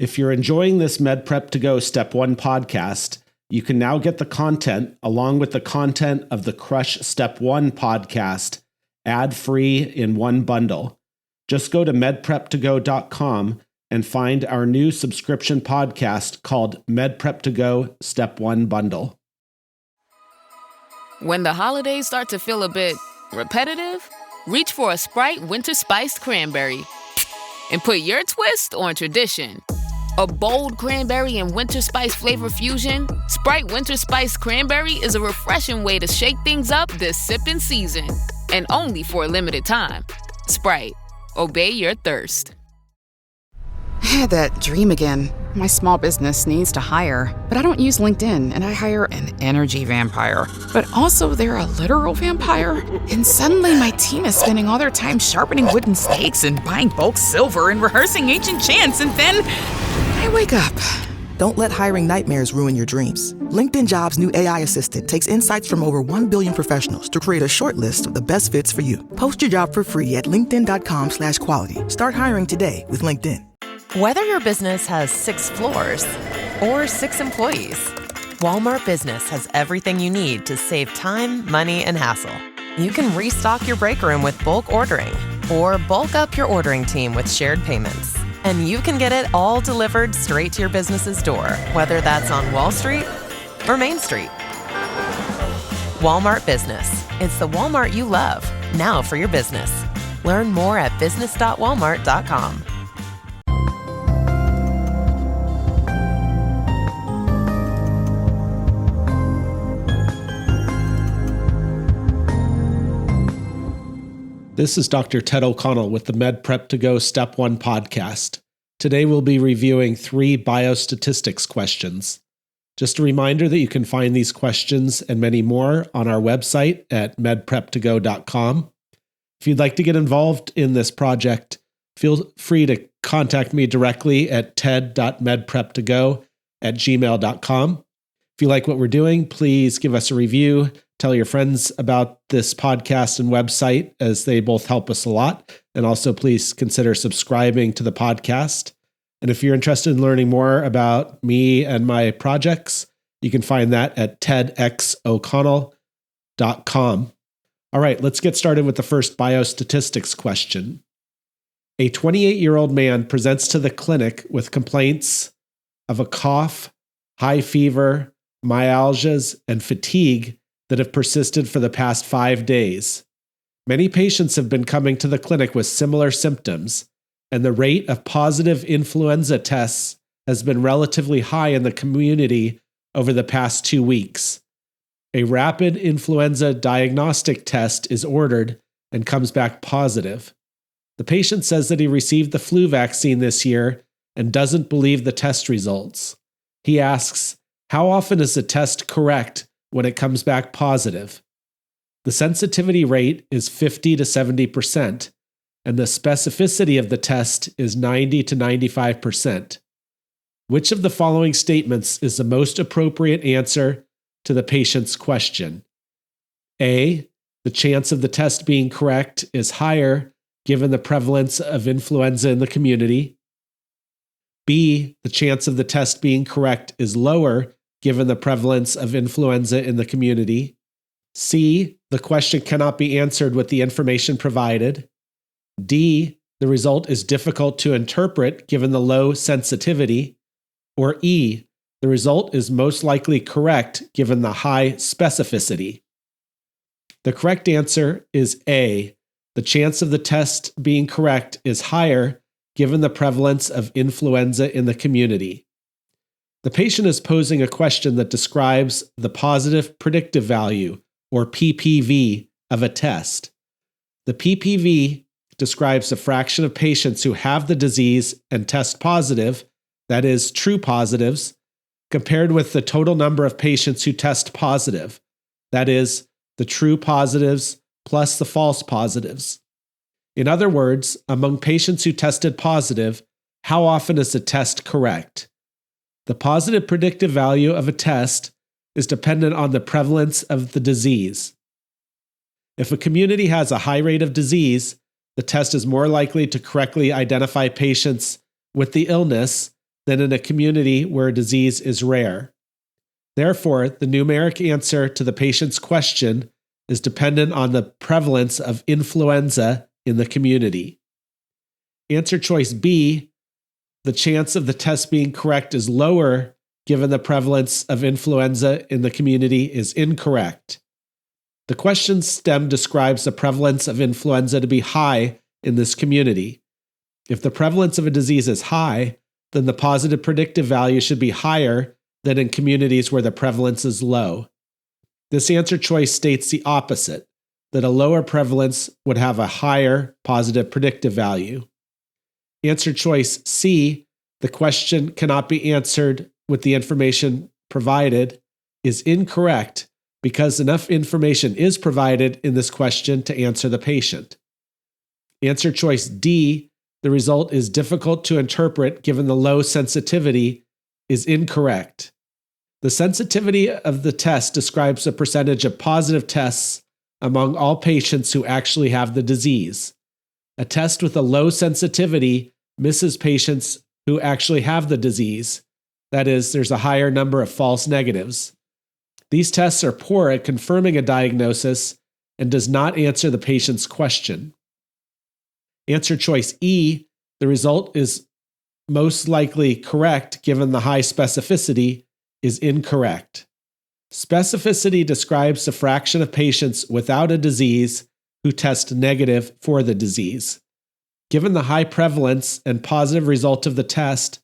If you're enjoying this MedPrep to Go Step 1 podcast, you can now get the content along with the content of the Crush Step 1 podcast ad-free in one bundle. Just go to medprep2go.com and find our new subscription podcast called MedPrep to Go Step 1 Bundle. When the holidays start to feel a bit repetitive, reach for a Sprite Winter Spiced Cranberry and put your twist on tradition. A bold cranberry and winter spice flavor fusion, Sprite Winter Spiced Cranberry is a refreshing way to shake things up this sipping season. And only for a limited time. Sprite, obey your thirst. I had that dream again. My small business needs to hire, but I don't use LinkedIn, and I hire an energy vampire. But also they're a literal vampire. And suddenly my team is spending all their time sharpening wooden stakes and buying bulk silver and rehearsing ancient chants, and then I wake up. Don't let hiring nightmares ruin your dreams. LinkedIn Jobs' new AI assistant takes insights from over 1 billion professionals to create a short list of the best fits for you. Post your job for free at linkedin.com/quality. Start hiring today with LinkedIn. Whether your business has 6 floors or 6 employees, Walmart Business has everything you need to save time, money, and hassle. You can restock your break room with bulk ordering or bulk up your ordering team with shared payments. And you can get it all delivered straight to your business's door, whether that's on Wall Street or Main Street. Walmart Business. It's the Walmart you love, now for your business. Learn more at business.walmart.com. This is Dr. Ted O'Connell with the MedPrep to Go Step 1 podcast. Today we'll be reviewing 3 biostatistics questions. Just a reminder that you can find these questions and many more on our website at medprep2go.com. If you'd like to get involved in this project, feel free to contact me directly at ted.medprep2go@gmail.com. If you like what we're doing, please give us a review. Tell your friends about this podcast and website, as they both help us a lot. And also please consider subscribing to the podcast. And if you're interested in learning more about me and my projects, you can find that at tedxoconnell.com. All right, let's get started with the first biostatistics question. A 28-year-old man presents to the clinic with complaints of a cough, high fever, myalgias, and fatigue that have persisted for the past 5 days. Many patients have been coming to the clinic with similar symptoms, and the rate of positive influenza tests has been relatively high in the community over the past 2 weeks. A rapid influenza diagnostic test is ordered and comes back positive. The patient says that he received the flu vaccine this year and doesn't believe the test results. He asks, how often is the test correct when it comes back positive? The sensitivity rate is 50 to 70%, and the specificity of the test is 90 to 95%. Which of the following statements is the most appropriate answer to the patient's question? A, the chance of the test being correct is higher given the prevalence of influenza in the community. B, the chance of the test being correct is lower given the prevalence of influenza in the community. C, the question cannot be answered with the information provided. D, the result is difficult to interpret given the low sensitivity. Or E, the result is most likely correct given the high specificity. The correct answer is A, the chance of the test being correct is higher given the prevalence of influenza in the community. The patient is posing a question that describes the positive predictive value, or PPV, of a test. The PPV describes the fraction of patients who have the disease and test positive, that is, true positives, compared with the total number of patients who test positive, that is, the true positives plus the false positives. In other words, among patients who tested positive, how often is the test correct? The positive predictive value of a test is dependent on the prevalence of the disease. If a community has a high rate of disease, the test is more likely to correctly identify patients with the illness than in a community where a disease is rare. Therefore, the numeric answer to the patient's question is dependent on the prevalence of influenza in the community. Answer choice B, the chance of the test being correct is lower given the prevalence of influenza in the community, is incorrect. The question stem describes the prevalence of influenza to be high in this community. If the prevalence of a disease is high, then the positive predictive value should be higher than in communities where the prevalence is low. This answer choice states the opposite, that a lower prevalence would have a higher positive predictive value. Answer choice C, the question cannot be answered with the information provided, is incorrect because enough information is provided in this question to answer the patient. Answer choice D, the result is difficult to interpret given the low sensitivity, is incorrect. The sensitivity of the test describes the percentage of positive tests among all patients who actually have the disease. A test with a low sensitivity misses patients who actually have the disease. That is, there's a higher number of false negatives. These tests are poor at confirming a diagnosis and does not answer the patient's question. Answer choice E, the result is most likely correct given the high specificity, is incorrect. Specificity describes the fraction of patients without a disease who test negative for the disease. Given the high prevalence and positive result of the test,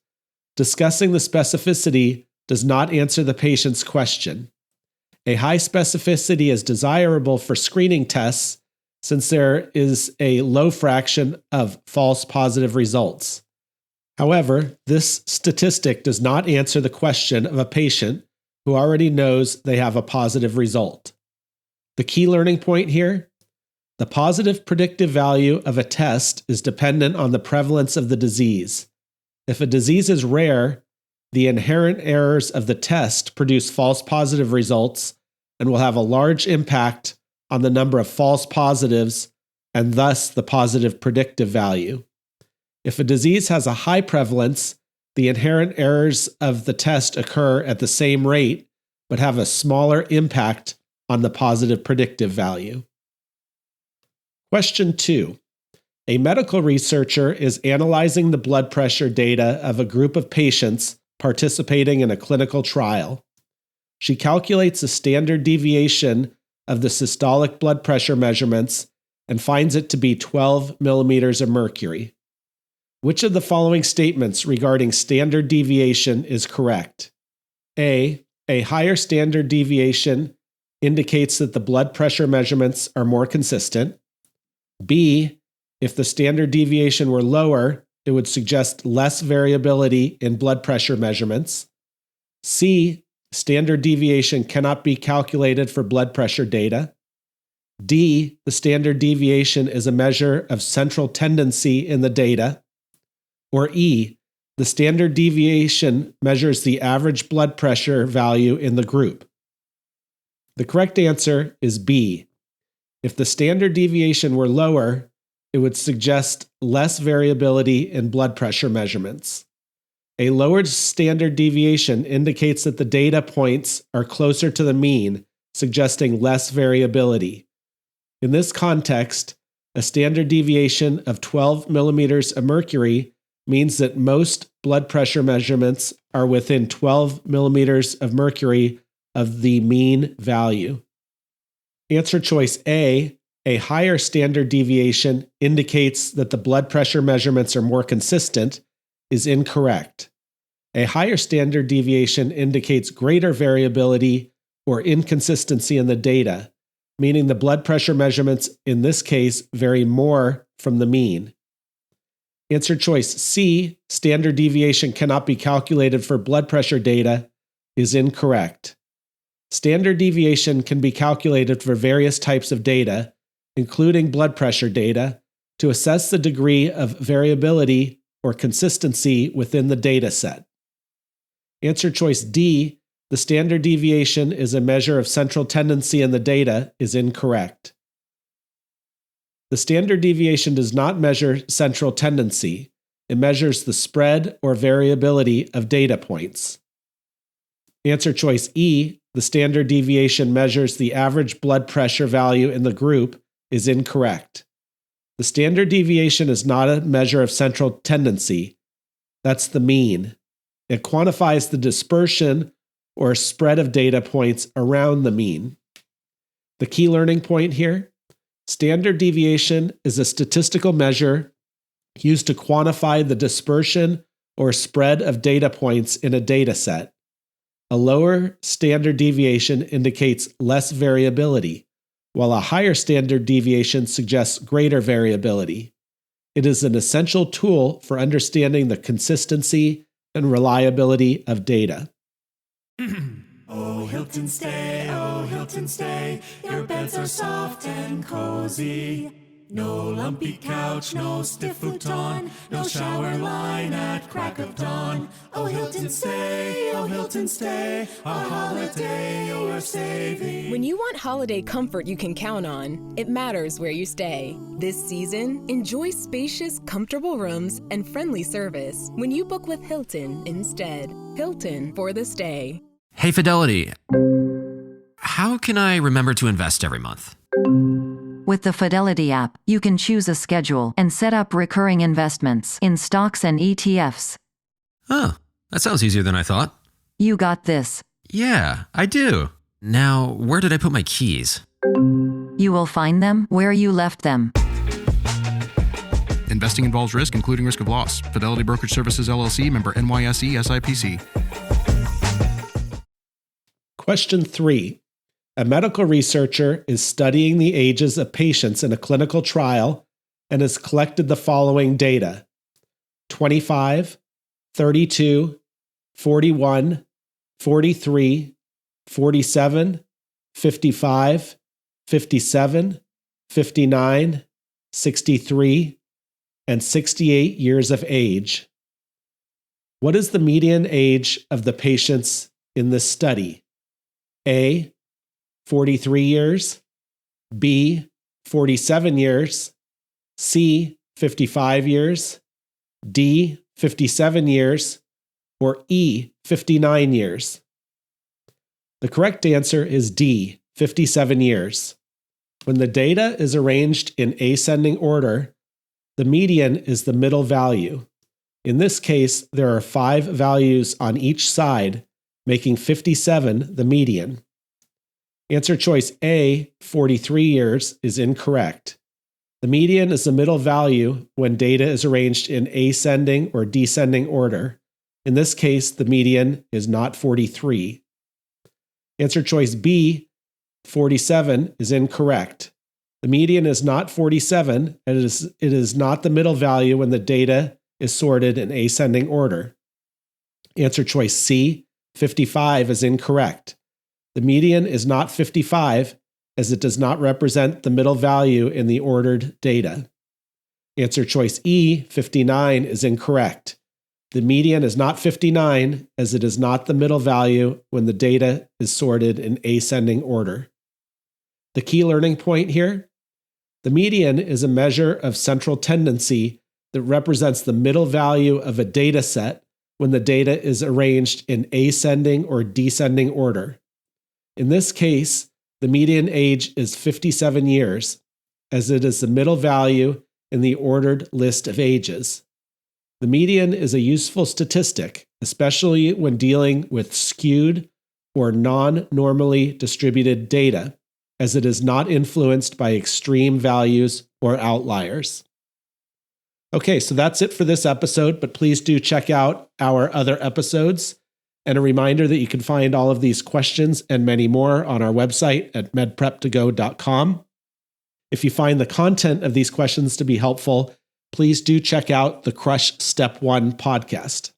discussing the specificity does not answer the patient's question. A high specificity is desirable for screening tests since there is a low fraction of false positive results. However, this statistic does not answer the question of a patient who already knows they have a positive result. The key learning point here: the positive predictive value of a test is dependent on the prevalence of the disease. If a disease is rare, the inherent errors of the test produce false positive results and will have a large impact on the number of false positives and thus the positive predictive value. If a disease has a high prevalence, the inherent errors of the test occur at the same rate but have a smaller impact on the positive predictive value. Question 2. A medical researcher is analyzing the blood pressure data of a group of patients participating in a clinical trial. She calculates the standard deviation of the systolic blood pressure measurements and finds it to be 12 millimeters of mercury. Which of the following statements regarding standard deviation is correct? A higher standard deviation indicates that the blood pressure measurements are more consistent. B, if the standard deviation were lower, it would suggest less variability in blood pressure measurements. C, standard deviation cannot be calculated for blood pressure data. D, the standard deviation is a measure of central tendency in the data. Or E, the standard deviation measures the average blood pressure value in the group. The correct answer is B. If the standard deviation were lower, it would suggest less variability in blood pressure measurements. A lowered standard deviation indicates that the data points are closer to the mean, suggesting less variability. In this context, a standard deviation of 12 millimeters of mercury means that most blood pressure measurements are within 12 millimeters of mercury of the mean value. Answer choice A higher standard deviation indicates that the blood pressure measurements are more consistent, is incorrect. A higher standard deviation indicates greater variability or inconsistency in the data, meaning the blood pressure measurements in this case vary more from the mean. Answer choice C, standard deviation cannot be calculated for blood pressure data, is incorrect. Standard deviation can be calculated for various types of data, including blood pressure data, to assess the degree of variability or consistency within the data set. Answer choice D, the standard deviation is a measure of central tendency in the data, is incorrect. The standard deviation does not measure central tendency. It measures the spread or variability of data points. Answer choice E, the standard deviation measures the average blood pressure value in the group, is incorrect. The standard deviation is not a measure of central tendency. That's the mean. It quantifies the dispersion or spread of data points around the mean. The key learning point here, standard deviation is a statistical measure used to quantify the dispersion or spread of data points in a data set. A lower standard deviation indicates less variability, while a higher standard deviation suggests greater variability. It is an essential tool for understanding the consistency and reliability of data. Oh, Hilton stay, your beds are soft and cozy. No lumpy couch, no stiff futon, no shower line at crack of dawn. Oh, Hilton stay, a holiday you're saving. When you want holiday comfort you can count on, it matters where you stay. This season, enjoy spacious, comfortable rooms and friendly service when you book with Hilton instead. Hilton for the stay. Hey, Fidelity. How can I remember to invest every month? With the Fidelity app, you can choose a schedule and set up recurring investments in stocks and ETFs. Oh, that sounds easier than I thought. You got this. Yeah, I do. Now, where did I put my keys? You will find them where you left them. Investing involves risk, including risk of loss. Fidelity Brokerage Services, LLC, member NYSE, SIPC. Question 3. A medical researcher is studying the ages of patients in a clinical trial and has collected the following data: 25, 32, 41, 43, 47, 55, 57, 59, 63, and 68 years of age. What is the median age of the patients in this study? A, 43 years, B, 47 years, C, 55 years, D, 57 years, or E, 59 years? The correct answer is D, 57 years. When the data is arranged in ascending order, the median is the middle value. In this case, there are 5 values on each side, making 57 the median. Answer choice A, 43 years, is incorrect. The median is the middle value when data is arranged in ascending or descending order. In this case, the median is not 43. Answer choice B, 47, is incorrect. The median is not 47, and it is not the middle value when the data is sorted in ascending order. Answer choice C, 55, is incorrect. The median is not 55, as it does not represent the middle value in the ordered data. Answer choice E, 59, is incorrect. The median is not 59, as it is not the middle value when the data is sorted in ascending order. The key learning point here: the median is a measure of central tendency that represents the middle value of a data set when the data is arranged in ascending or descending order. In this case, the median age is 57 years, as it is the middle value in the ordered list of ages. The median is a useful statistic, especially when dealing with skewed or non-normally distributed data, as it is not influenced by extreme values or outliers. Okay, so that's it for this episode, but please do check out our other episodes. And a reminder that you can find all of these questions and many more on our website at medprep2go.com. If you find the content of these questions to be helpful, please do check out the Crush Step 1 podcast.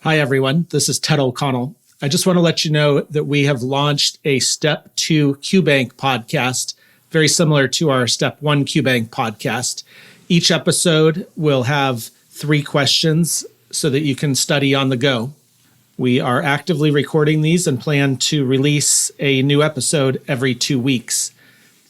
Hi, everyone. This is Ted O'Connell. I just want to let you know that we have launched a Step 2 QBank podcast, very similar to our Step 1 QBank podcast. Each episode will have 3 questions so that you can study on the go. We are actively recording these and plan to release a new episode every 2 weeks.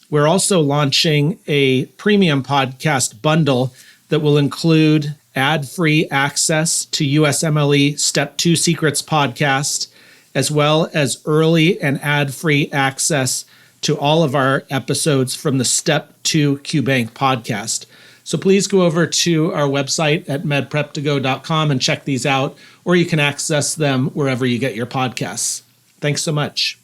We're also launching a premium podcast bundle that will include ad-free access to USMLE Step 2 Secrets podcast, as well as early and ad-free access to all of our episodes from the Step 2 QBank podcast. So please go over to our website at medprep2go.com and check these out, or you can access them wherever you get your podcasts. Thanks so much.